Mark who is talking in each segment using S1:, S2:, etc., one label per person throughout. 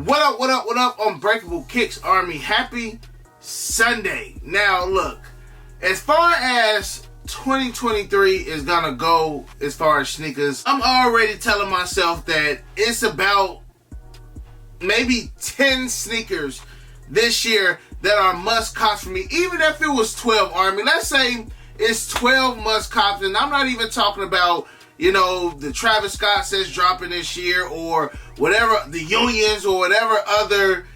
S1: What up, what up, what up, Unbreakable Kicks Army? Happy Sunday. Now, look, as far as 2023 is gonna go as far as sneakers, I'm already telling myself that it's about maybe 10 sneakers this year that are must-cops for me. Even if it was 12, Army. Let's say it's 12 must-cops, and I'm not even talking about, you know, the Travis Scott says dropping this year or whatever, the Unions or whatever other,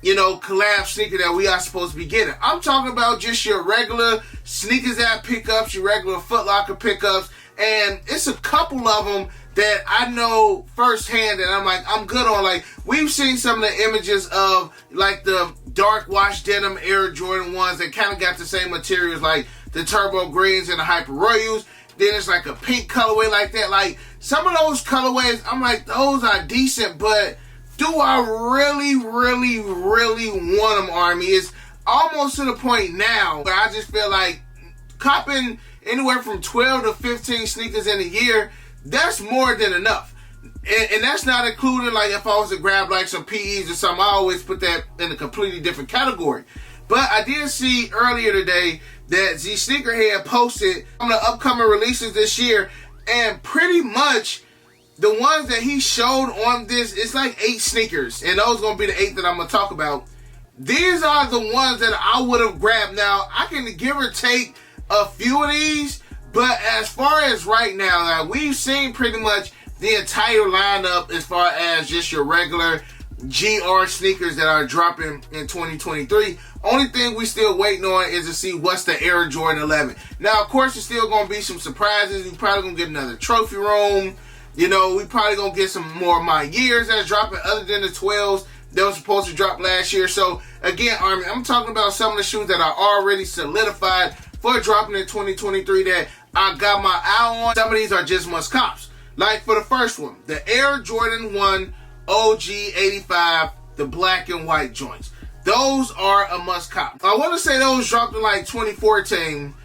S1: you know, collab sneaker that we are supposed to be getting. I'm talking about just your regular sneakers at pickups, your regular Foot Locker pickups, and it's a couple of them that I know firsthand that I'm like, I'm good on. Like, we've seen some of the images of like the dark wash denim Air Jordan 1s that kind of got the same materials like the Turbo Greens and the Hyper Royals. Then it's like a pink colorway like that. Like, some of those colorways, I'm like, those are decent, but do I really want them, Army? It's almost to the point now where I just feel like copping anywhere from 12 to 15 sneakers in a year, that's more than enough. And that's not including, like, if I was to grab like some PEs or something, I always put that in a completely different category. But I did see earlier today that Z Sneakerhead posted on the upcoming releases this year, and pretty much the ones that he showed on this, it's like 8 sneakers, and those are going to be the 8 that I'm going to talk about. These are the ones that I would have grabbed. Now, I can give or take a few of these, but as far as right now, we've seen pretty much the entire lineup as far as just your regular GR sneakers that are dropping in 2023. Only thing we still waiting on is to see what's the Air Jordan 11. Now, of course, there's still going to be some surprises. We're probably going to get another trophy room. You know, we probably going to get some more of my years that's dropping other than the 12s that was supposed to drop last year. So, again, Army, I'm talking about some of the shoes that are already solidified for dropping in 2023 that I got my eye on. Some of these are just must-cops. Like, for the first one, the Air Jordan 1 OG 85, the black and white joints. Those are a must-cop. I want to say those dropped in like 2014.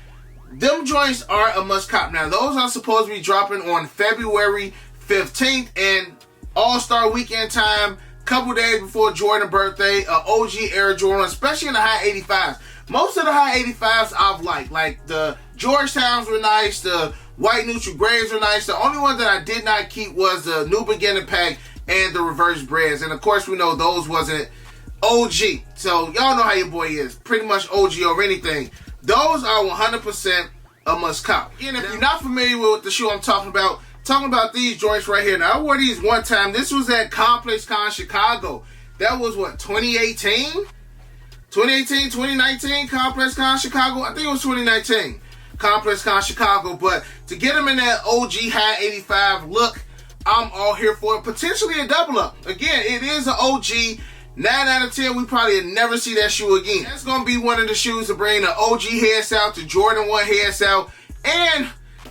S1: Them joints are a must-cop. Now, those are supposed to be dropping on February 15th and All-Star Weekend time, couple days before Jordan's birthday, OG Air Jordan, especially in the high 85s. Most of the high 85s I've liked. Like, the Georgetowns were nice, the white neutral grays were nice. The only one that I did not keep was the New Beginning Pack and the reverse breads. And, of course, we know those wasn't OG. So, y'all know how your boy is. Pretty much OG over anything. Those are 100% a must-cop. Again, if you're not familiar with the shoe I'm talking about these joints right here. Now, I wore these one time. This was at Complex Con Chicago. That was, what, 2018? 2018, 2019, Complex Con Chicago? I think it was 2019. Complex Con Chicago. But to get them in that OG high 85 look, I'm all here for it. Potentially a double up. Again, it is an OG. 9 out of 10, we probably never see that shoe again. That's going to be one of the shoes to bring the OG heads out, the Jordan 1 heads out. And,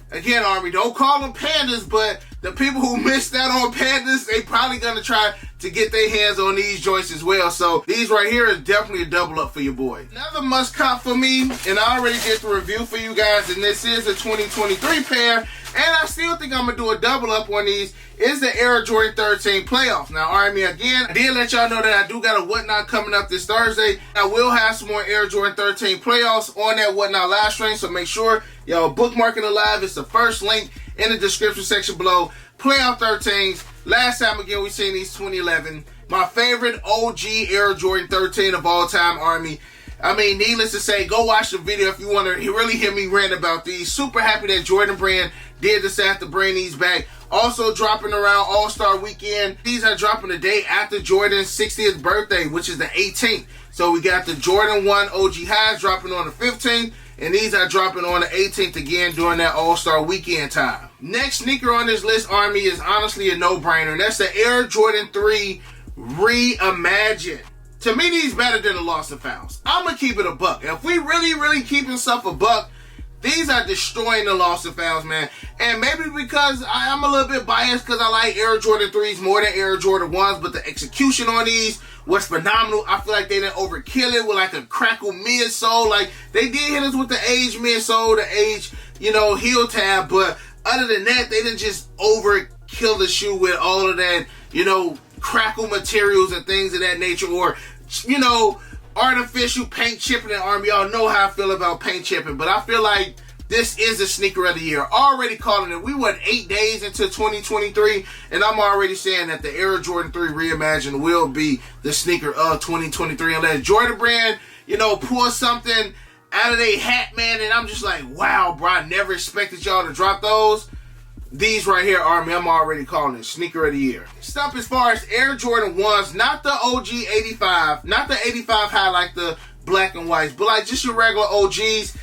S1: again, Army, don't call them pandas, but the people who missed out on pandas, they probably going to try to get their hands on these joints as well. So, these right here is definitely a double up for your boy. Another must-cop for me, and I already did the review for you guys, and this is a 2023 pair, and I still think I'm going to do a double up on these, is the Air Jordan 13 playoffs. Now, Army, again, I did let y'all know that I do got a Whatnot coming up this Thursday. I will have some more Air Jordan 13 playoffs on that Whatnot live stream, so make sure y'all bookmark it live. It's the first link in the description section below. Playoff 13s. Last time, again, we seen these 2011. My favorite OG Air Jordan 13 of all time, Army. I mean, needless to say, go watch the video if you want to really hear me rant about these. Super happy that Jordan Brand did decide to bring these back. Also dropping around All-Star Weekend. These are dropping the day after Jordan's 60th birthday, which is the 18th. So we got the Jordan 1 OG highs dropping on the 15th. And these are dropping on the 18th again during that All-Star Weekend time. Next sneaker on this list, Army, is honestly a no-brainer. And that's the Air Jordan 3 Reimagined. To me, these better than the Lost and Founds. I'm going to keep it a buck. If we really keeping stuff a buck, these are destroying the Lost and Founds, man. And maybe because I'm a little bit biased because I like Air Jordan 3s more than Air Jordan 1s, but the execution on these was phenomenal. I feel like they didn't overkill it with like a crackle midsole. Like, they did hit us with the age midsole, the age, you know, heel tab, but other than that, they didn't just overkill the shoe with all of that, you know, crackle materials and things of that nature, or, you know, artificial paint chipping in Army. Y'all know how I feel about paint chipping, but I feel like this is a sneaker of the year. Already calling it. We went 8 days into 2023, and I'm already saying that the Air Jordan 3 Reimagined will be the sneaker of 2023. Unless Jordan Brand, you know, pull something out of their hat, man, and I'm just like, wow, bro, I never expected y'all to drop those. These right here, Army, I'm already calling it sneaker of the year. Next up, as far as Air Jordan 1s, not the OG 85, not the 85 high like the black and whites, but like just your regular OGs.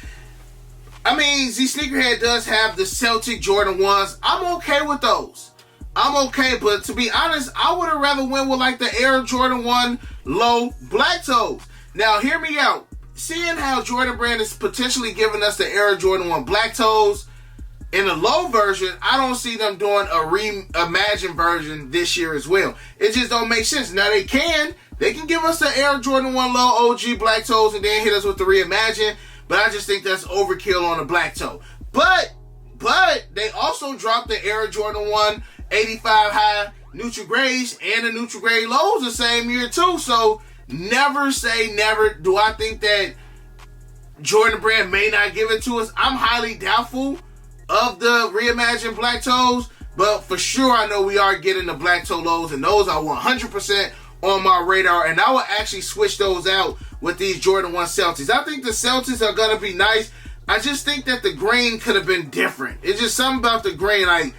S1: I mean, Z Sneakerhead does have the Celtic Jordan 1s. I'm okay with those. I'm okay, but to be honest, I would have rather went with like the Air Jordan 1 low black toes. Now, hear me out. Seeing how Jordan Brand is potentially giving us the Air Jordan 1 black toes, in the low version, I don't see them doing a reimagined version this year as well. It just don't make sense. Now they can give us the Air Jordan 1 low OG black toes and then hit us with the reimagined, but I just think that's overkill on the black toe. But they also dropped the Air Jordan 1 85 high neutral grays and the neutral gray lows the same year too. So never say never. Do I think that Jordan Brand may not give it to us? I'm highly doubtful of the reimagined black toes, but for sure I know we are getting the black toe lows, and those are 100% on my radar, and I will actually switch those out with these Jordan 1 Celtics. I think the Celtics are going to be nice. I just think that the green could have been different. It's just something about the green. Like,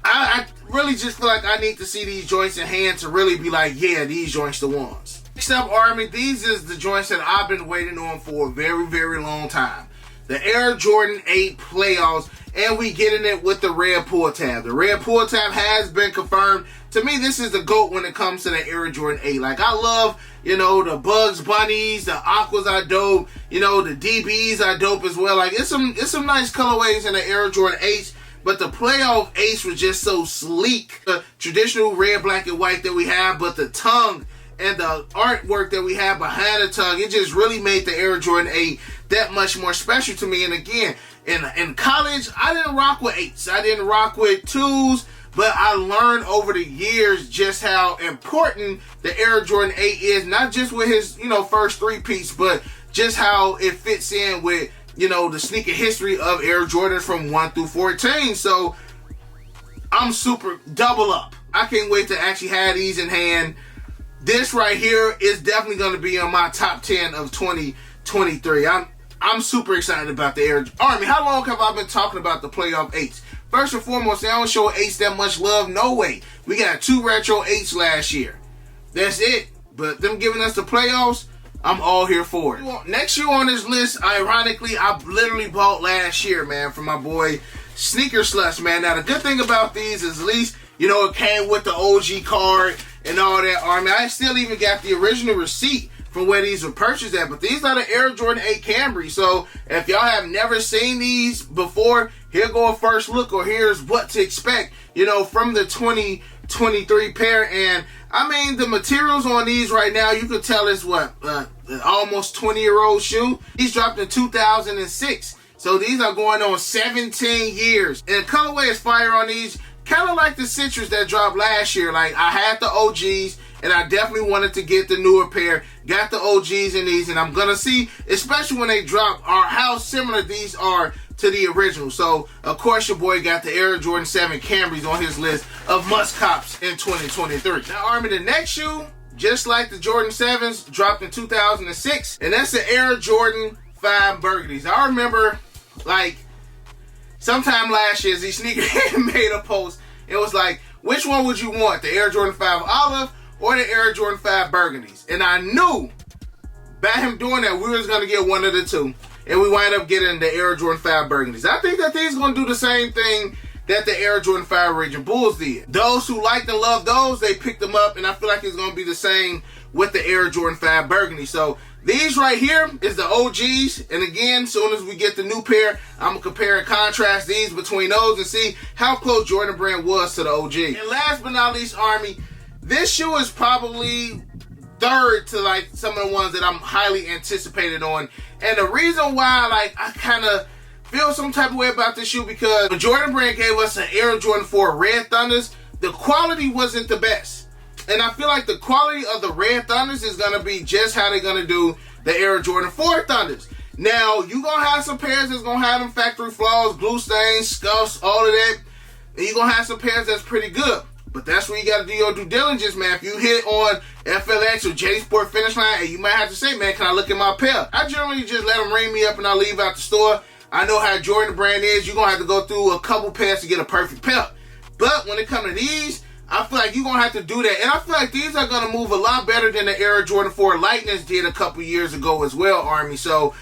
S1: I really just feel like I need to see these joints in hand to really be like, yeah, these joints the ones. Next up, Army, these is the joints that I've been waiting on for a very, very long time. The Air Jordan 8 playoffs, and we getting it with the red pull tab. The red pull tab has been confirmed. To me, this is the GOAT when it comes to the Air Jordan 8. Like, I love, you know, the Bugs Bunnies, the Aquas are dope, you know, the DBs are dope as well. Like, it's some nice colorways in the Air Jordan 8s, but the playoff 8s was just so sleek. The traditional red, black, and white that we have, but the tongue and the artwork that we have behind the tongue, it just really made the Air Jordan 8 that much more special to me. And again, in college, I didn't rock with 8s. I didn't rock with 2s, but I learned over the years just how important the Air Jordan 8 is, not just with his, you know, first 3-piece, but just how it fits in with, you know, the sneaker history of Air Jordan from 1 through 14. So I'm super double up. I can't wait to actually have these in hand. This right here is definitely going to be on my top 10 of 2023. I'm super excited about the Air Army. How long have I been talking about the playoff 8s? First and foremost, they don't show 8s that much love. No way. We got 2 retro 8s last year. That's it. But them giving us the playoffs, I'm all here for it. Next shoe on this list, ironically, I literally bought last year, man, from my boy Sneaker Slush, man. Now, the good thing about these is at least, you know, it came with the OG card and all that, Army. I still even got the original receipt from where these were purchased at, but these are the Air Jordan 8 Camry. So if y'all have never seen these before, here go a first look, or here's what to expect, you know, from the 2023 pair. And I mean, the materials on these right now, you could tell it's what, almost 20-year-old shoe. These dropped in 2006. So these are going on 17 years. And the colorway is fire on these. Kind of like the Citrus that dropped last year. Like, I had the OGs, and I definitely wanted to get the newer pair. Got the OGs in these, and I'm going to see, especially when they drop, how similar these are to the original. So, of course, your boy got the Air Jordan 7 Camrys on his list of must-cops in 2023. Now, Army, the next shoe, just like the Jordan 7s, dropped in 2006, and that's the Air Jordan 5 Burgundies. I remember, like, sometime last year, Z Sneakerhead made a post. It was like, which one would you want, the Air Jordan 5 Olive or the Air Jordan 5 Burgundies? And I knew by him doing that, we was going to get one of the two. And we wind up getting the Air Jordan 5 Burgundies. I think that these going to do the same thing that the Air Jordan 5 Raging Bulls did. Those who liked and loved those, they picked them up. And I feel like it's going to be the same with the Air Jordan 5 Burgundy. So these right here is the OGs. And again, as soon as we get the new pair, I'm going to compare and contrast these between those and see how close Jordan Brand was to the OG. And last but not least, Army, this shoe is probably third to like some of the ones that I'm highly anticipated on. And the reason why, like, I kind of feel some type of way about this shoe, because when Jordan Brand gave us an Air Jordan 4 Red Thunders, the quality wasn't the best. And I feel like the quality of the Red Thunders is going to be just how they're going to do the Air Jordan 4 Thunders. Now, you're going to have some pairs that's going to have them factory flaws, glue stains, scuffs, all of that. And you're going to have some pairs that's pretty good. But that's where you got to do your due diligence, man. If you hit on FLX or J Sport Finish Line, and you might have to say, man, can I look at my pair? I generally just let them ring me up and I leave out the store. I know how Jordan brand is. You're going to have to go through a couple pairs to get a perfect pair. But when it comes to these, I feel like you're going to have to do that. And I feel like these are going to move a lot better than the Air Jordan 4 Lightnings did a couple years ago as well, Army. So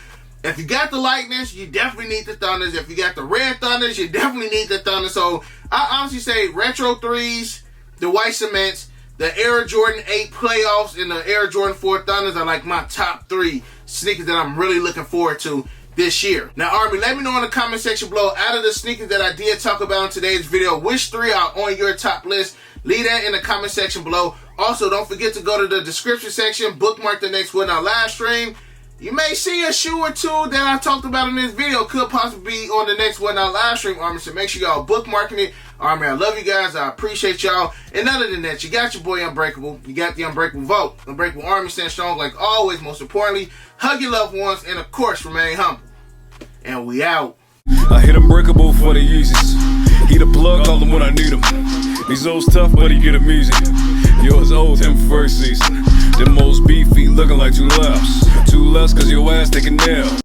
S1: if you got the Lightnings, you definitely need the Thunders. If you got the Red Thunders, you definitely need the Thunders. So I honestly say Retro 3s, the White Cements, the Air Jordan 8 Playoffs, and the Air Jordan 4 Thunders are like my top 3 sneakers that I'm really looking forward to this year. Now, Army, let me know in the comment section below, out of the sneakers that I did talk about in today's video, which 3 are on your top list? Leave that in the comment section below. Also, don't forget to go to the description section, bookmark the next What Now live stream. You may see a shoe or two that I talked about in this video could possibly be on the next What Now live stream, Army. So make sure y'all bookmarking it. Army, I love you guys. I appreciate y'all. And other than that, you got your boy Unbreakable. You got the Unbreakable Vote. Unbreakable Army, stand strong like always. Most importantly, hug your loved ones and, of course, remain humble. And we out.
S2: I hit Unbreakable for the Yeezys. He the plug, call him when I need him. These old's tough, but he get him easy. Yours old, him first season. Them most beefy, looking like 2 laps. 2 less, cause your ass taking nail.